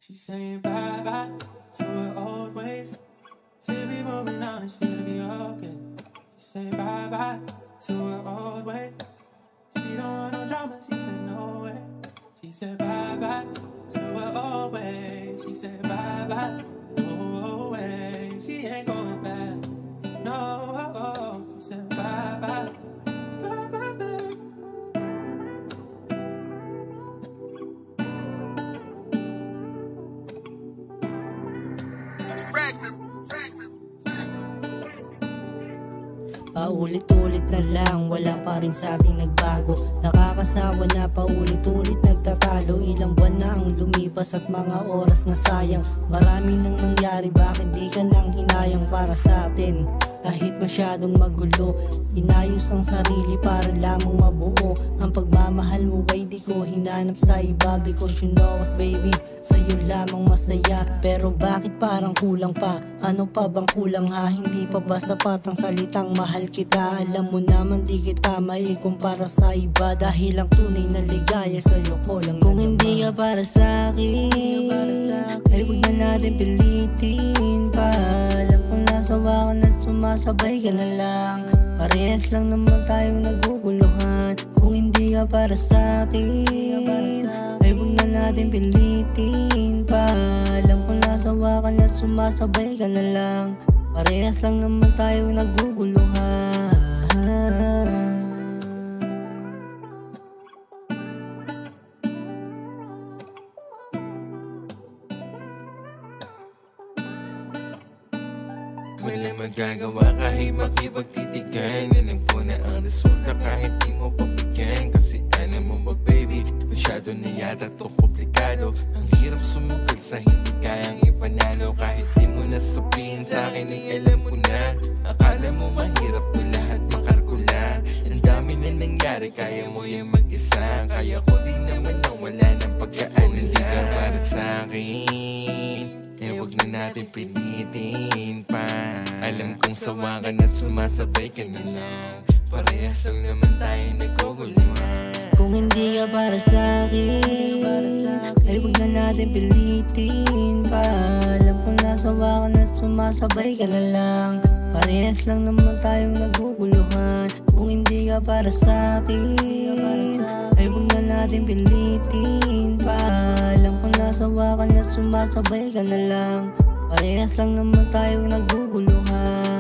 She's saying bye-bye to her old ways. She'll be moving on and she'll be okay. She's saying bye-bye to her old ways. She don't want no drama, she said no way. She said bye-bye to her old ways. She said bye-bye, no way. She ain't going back, no. She said bye-bye, bye-bye. Paulit-ulit na lang, wala pa rin sa ating nagbago. Nakakasawa na paulit-ulit nagtatalo. Ilang buwan na ang lumipas at mga oras na sayang. Marami nang nangyari, bakit di ka nang hinayang para sa atin? Kahit masyadong magulo, inayos ang sarili para lamang mabuo. Ang pagmamahal mo ay di ko hinanap sa iba. Because you know what baby, sa'yo lamang masaya. Pero bakit parang kulang pa? Ano pa bang kulang ha? Hindi pa ba sapat ang salitang mahal kita? Alam mo naman di kita maikumpara sa iba. Dahil ang tunay na ligaya sa'yo ko lang. Kung hindi ka para sa'kin, ay huwag na natin pilitin pa. Alam ko nasawa ka na sumasabay ka na lang. Parehas lang naman tayong naguguluhan. Kung hindi ka para sa'kin, ay huwag na natin pilitin pa. Alam ko nasawa ka na sumasabay ka na lang. Parehas lang naman tayong naguguluhan. Walang magagawa kahit makipagtitigan. Alam ko na ang resulta kahit di mo papigyan. Kasi alam mo ba baby, masyado na yata to komplikado. Ang hirap sumugod sa hindi kayang ipanalo. Kahit di mo nasabihin sa akin ay alam ko na. Akala mo mahirap ko lahat makarkula. Ang dami na nangyari, kaya mo yung mag-isa. Kaya ko din naman nang wala ng pagkaan. Hindi ka para sa akin, eh wag na natin pilitin pa. Alam kong sawa ka na sumasabay ka na lang. Parehas lang naman tayo naguguluhan. Kung hindi ka para sa'kin, ay huwag na natin pilitin pa. Alam kong nasawa ka na sumasabay ka na lang. Parehas lang naman tayong naguguluhan. Kung hindi ka para sa'kin, ay huwag na natin pilitin pa. Alam kong nasawa ka na sumasabay ka na lang. Parehas lang naman tayong naguguluhan.